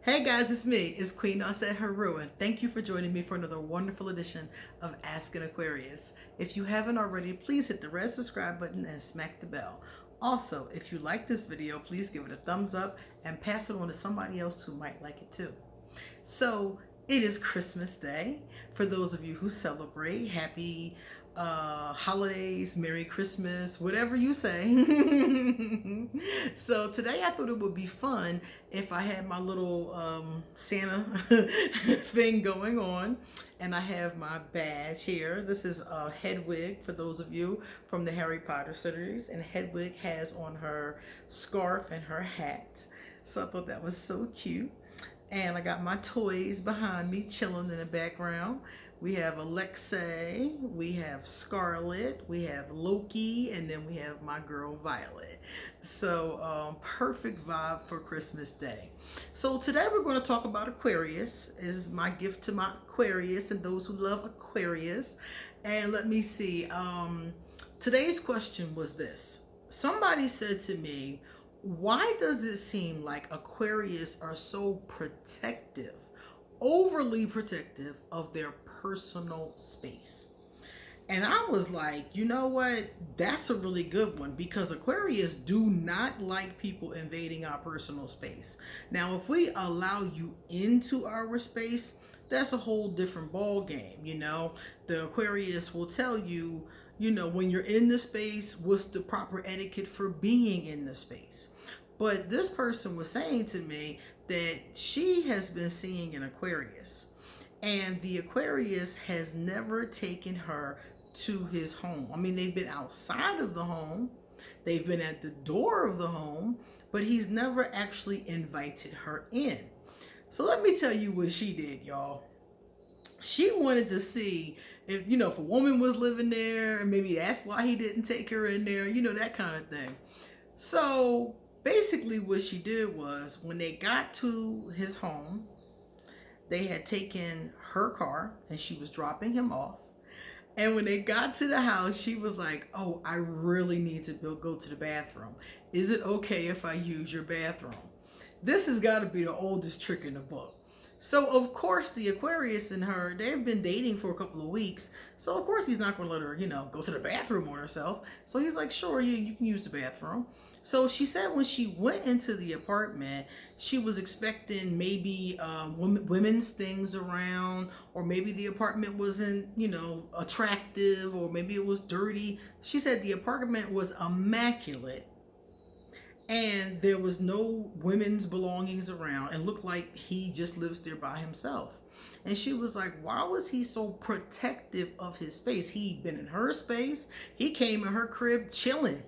Hey guys, it's me. It's Queen Narset Haru. Thank you for joining me for another wonderful edition of Ask an Aquarius. If you haven't already, please hit the red subscribe button and smack the bell. Also, if you like this video, please give it a thumbs up and pass it on to somebody else who might like it too. So, it is Christmas Day. For those of you who celebrate, happy holidays, Merry Christmas, whatever you say. So today I thought it would be fun if I had my little Santa thing going on, and I have my badge here. This is Hedwig, for those of you from the Harry Potter series, and Hedwig has on her scarf and her hat. So I thought that was so cute. And I got my toys behind me chilling in the background. We have Alexei, we have Scarlet, we have Loki, and then we have my girl Violet. So perfect vibe for Christmas Day. So today we're going to talk about Aquarius. It is my gift to my Aquarius and those who love Aquarius. And let me see, today's question was this. Somebody said to me, why does it seem like Aquarius are so protective, overly protective of their personal space? And I was like, you know what? That's a really good one, because Aquarius do not like people invading our personal space. Now, if we allow you into our space, that's a whole different ball game. You know, the Aquarius will tell you, you know, when you're in the space, what's the proper etiquette for being in the space. But this person was saying to me that she has been seeing an Aquarius, and the Aquarius has never taken her to his home. I mean, they've been outside of the home, they've been at the door of the home, but he's never actually invited her in. So let me tell you what she did, y'all. She wanted to see if, you know, if a woman was living there, and maybe that's why he didn't take her in there, you know, that kind of thing. So basically what she did was, when they got to his home, they had taken her car and she was dropping him off. And when they got to the house, she was like, oh, I really need to go to the bathroom. Is it okay if I use your bathroom? This has got to be the oldest trick in the book. So, of course, the Aquarius and her, they've been dating for a couple of weeks. So, of course, he's not going to let her, you know, go to the bathroom on herself. So, he's like, sure, you can use the bathroom. So, she said when she went into the apartment, she was expecting maybe women's things around, or maybe the apartment wasn't, you know, attractive, or maybe it was dirty. She said the apartment was immaculate, and there was no women's belongings around, and looked like he just lives there by himself. And she was like, why was he so protective of his space? He'd been in her space. He came in her crib chilling.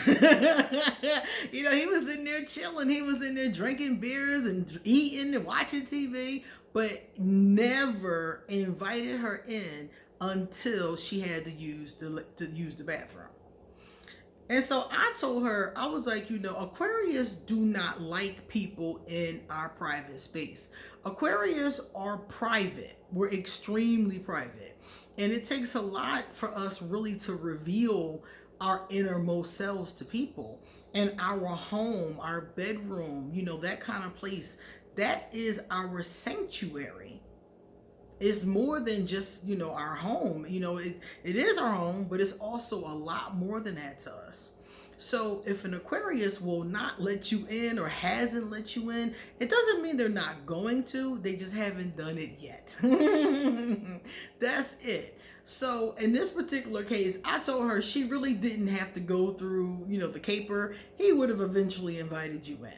You know, he was in there chilling. He was in there drinking beers and eating and watching TV, but never invited her in until she had to use the bathroom. And so I told her, I was like, you know, Aquarius do not like people in our private space. Aquarius are private. We're extremely private. And it takes a lot for us really to reveal our innermost selves to people. And our home, our bedroom, you know, that kind of place, that is our sanctuary. It's more than just, you know, our home. You know, it is our home, but it's also a lot more than that to us. So if an Aquarius will not let you in, or hasn't let you in, it doesn't mean they're not going to. They just haven't done it yet. That's it. So in this particular case, I told her she really didn't have to go through, you know, the caper. He would have eventually invited you in.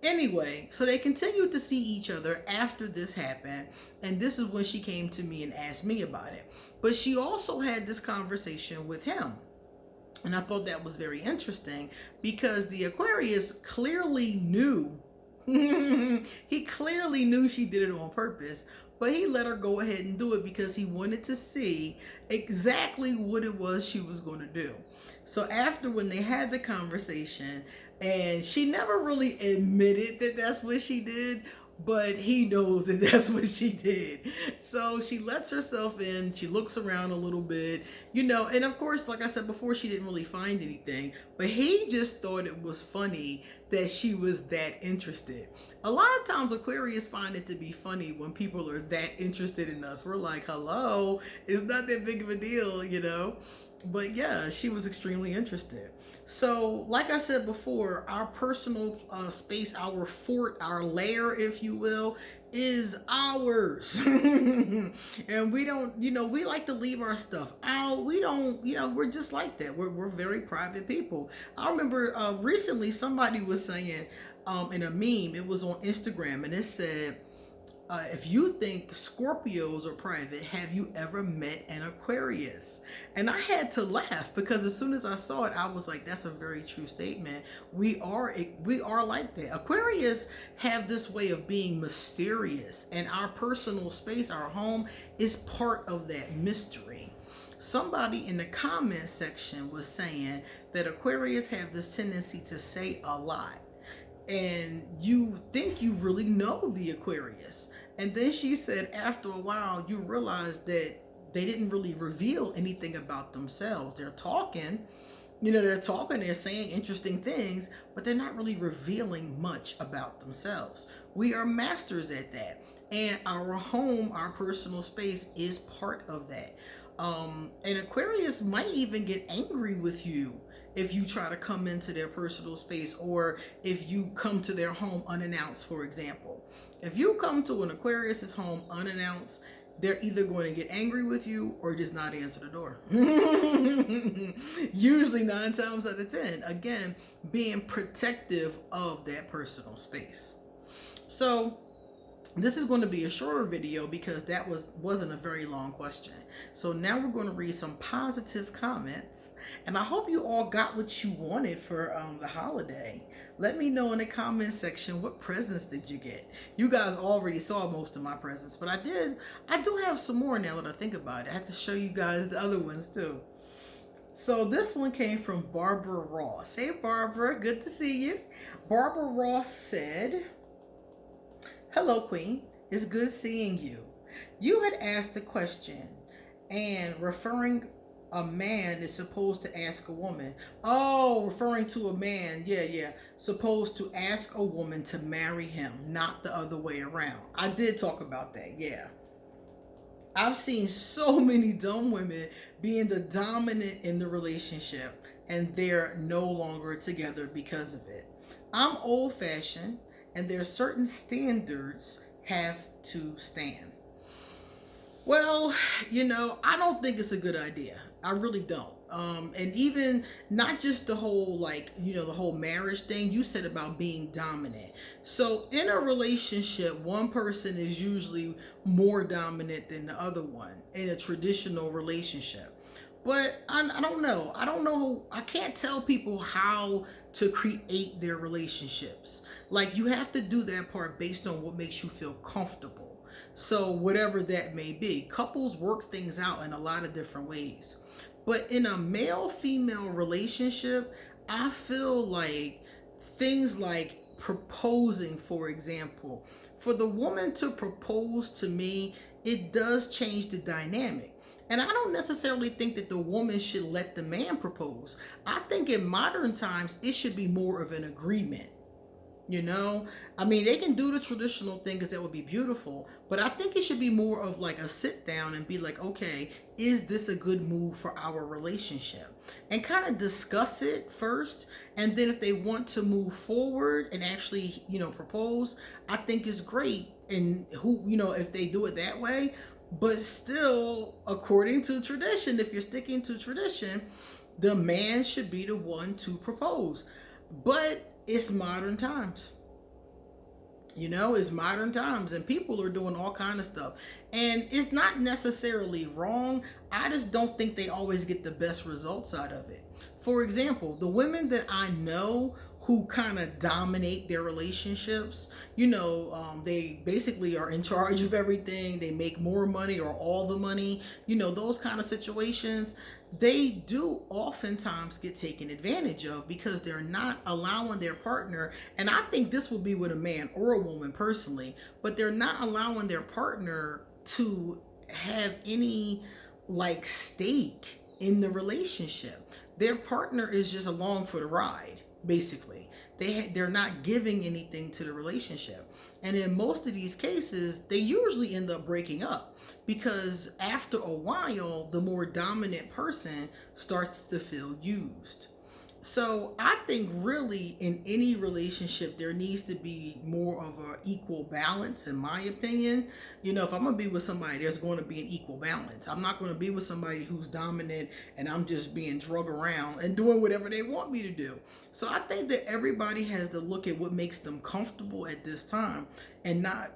Anyway, so they continued to see each other after this happened, and this is when she came to me and asked me about it. But she also had this conversation with him, and I thought that was very interesting, because the Aquarius clearly knew, he clearly knew she did it on purpose, but he let her go ahead and do it because he wanted to see exactly what it was she was going to do. So after, when they had the conversation, and she never really admitted that that's what she did, but he knows that that's what she did. So she lets herself in, she looks around a little bit, you know, and of course, like I said before, she didn't really find anything, but he just thought it was funny that she was that interested. A lot of times Aquarius find it to be funny when people are that interested in us. We're like, hello, it's not that big of a deal, you know? But yeah, she was extremely interested. So, like I said before, our personal space, our fort, our lair, if you will, is ours. And we don't, you know, we like to leave our stuff out. We don't, you know, we're just like that. We're very private people. I remember recently somebody was saying in a meme, it was on Instagram, and it said, if you think Scorpios are private, have you ever met an Aquarius? And I had to laugh because as soon as I saw it, I was like, that's a very true statement. We are like that. Aquarius have this way of being mysterious, and our personal space, our home, is part of that mystery. Somebody in the comment section was saying that Aquarius have this tendency to say a lot, and you think you really know the Aquarius. And then she said after a while you realize that they didn't really reveal anything about themselves. They're talking, you know, they're saying interesting things, but they're not really revealing much about themselves. We are masters at that. And our home, our personal space, is part of that. And Aquarius might even get angry with you if you try to come into their personal space, or if you come to their home unannounced, for example. If you come to an Aquarius's home unannounced, they're either going to get angry with you or just not answer the door. Usually 9 times out of 10. Again, being protective of that personal space. So this is going to be a shorter video because that wasn't a very long question. So now we're going to read some positive comments, and I hope you all got what you wanted for the holiday. Let me know in the comment section, what presents did you get? You guys already saw most of my presents, but I do have some more now that I think about it. I have to show you guys the other ones too. So this one came from Barbara Ross. Hey Barbara, good to see you. Barbara Ross said, hello, Queen. It's good seeing you. You had asked a question, and referring a man is supposed to ask a woman. Oh, referring to a man. Yeah. Supposed to ask a woman to marry him, not the other way around. I did talk about that, yeah. I've seen so many dumb women being the dominant in the relationship, and they're no longer together because of it. I'm old-fashioned, and there are certain standards have to stand. Well, you know, I don't think it's a good idea. I really don't. And even not just the whole, like, you know, the whole marriage thing you said about being dominant. So in a relationship, one person is usually more dominant than the other one in a traditional relationship. But I don't know. I can't tell people how to create their relationships. Like, you have to do that part based on what makes you feel comfortable. So whatever that may be, couples work things out in a lot of different ways. But in a male-female relationship, I feel like things like proposing, for example, for the woman to propose to me, it does change the dynamic. And I don't necessarily think that the woman should let the man propose. I think in modern times, it should be more of an agreement. You know, I mean, they can do the traditional thing because that would be beautiful, but I think it should be more of like a sit down and be like, okay, is this a good move for our relationship? And kind of discuss it first. And then if they want to move forward and actually, you know, propose, I think it's great. And who, you know, if they do it that way, but still, according to tradition, if you're sticking to tradition, the man should be the one to propose. But it's modern times. You know, it's modern times, and people are doing all kind of stuff. And it's not necessarily wrong. I just don't think they always get the best results out of it. For example, the women that I know who kind of dominate their relationships. They basically are in charge of everything. They make more money or all the money. Those kind of situations, they do oftentimes get taken advantage of because they're not allowing their partner, and I think this would be with a man or a woman personally, but they're not allowing their partner to have any like stake in the relationship. Their partner is just along for the ride, basically. They're not giving anything to the relationship. And in most of these cases, they usually end up breaking up because after a while, the more dominant person starts to feel used. So I think really in any relationship, there needs to be more of an equal balance, in my opinion. If I'm going to be with somebody, there's going to be an equal balance. I'm not going to be with somebody who's dominant and I'm just being drug around and doing whatever they want me to do. So I think that everybody has to look at what makes them comfortable at this time and not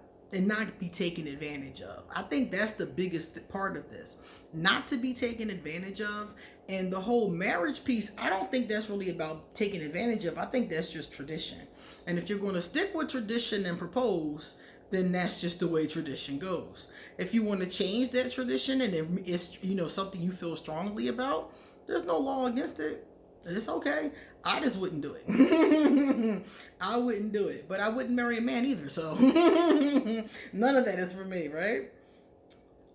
be taken advantage of. I think that's the biggest part of this. Not to be taken advantage of. And the whole marriage piece, I don't think that's really about taking advantage of. I think that's just tradition. And if you're going to stick with tradition and propose, then that's just the way tradition goes. If you want to change that tradition and it's something you feel strongly about, there's no law against it. It's okay. I just wouldn't do it. I wouldn't do it. But I wouldn't marry a man either. So none of that is for me, right?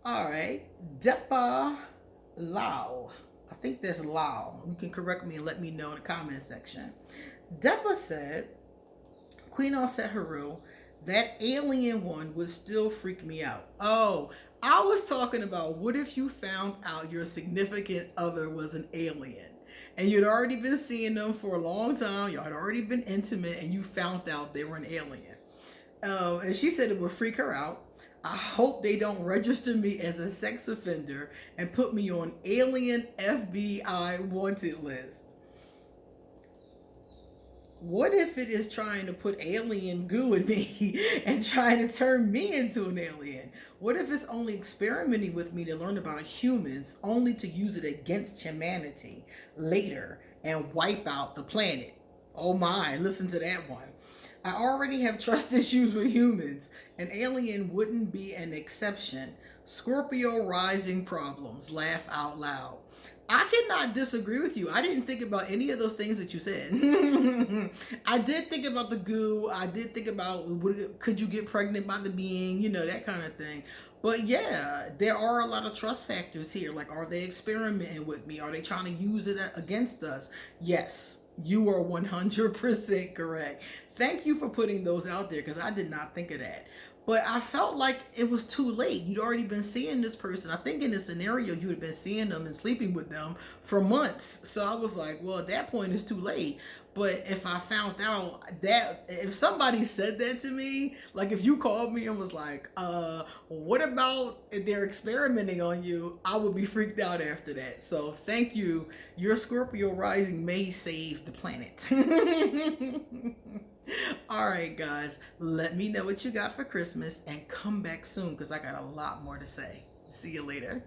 All right. Depa Lau. I think that's Lau. You can correct me and let me know in the comment section. Depa said, Queen Offset Haru, that alien one would still freak me out. Oh, I was talking about what if you found out your significant other was an alien? And you'd already been seeing them for a long time. Y'all had already been intimate and you found out they were an alien. And she said it would freak her out. I hope they don't register me as a sex offender and put me on alien FBI wanted list. What if it is trying to put alien goo in me and trying to turn me into an alien? What if it's only experimenting with me to learn about humans only to use it against humanity later and wipe out the planet? Oh my, listen to that one. I already have trust issues with humans. An alien wouldn't be an exception. Scorpio rising problems. Laugh out loud. I cannot disagree with you. I didn't think about any of those things that you said. I did think about the goo. I did think about could you get pregnant by the being, that kind of thing. But yeah, there are a lot of trust factors here. Like, are they experimenting with me? Are they trying to use it against us? Yes, you are 100% correct. Thank you for putting those out there because I did not think of that. But I felt like it was too late. You'd already been seeing this person. I think in this scenario, you had been seeing them and sleeping with them for months. So I was like, well, at that point, it's too late. But if I found out that, if somebody said that to me, like if you called me and was like, what about if they're experimenting on you? I would be freaked out after that. So thank you. Your Scorpio rising may save the planet. All right, guys, let me know what you got for Christmas and come back soon because I got a lot more to say. See you later.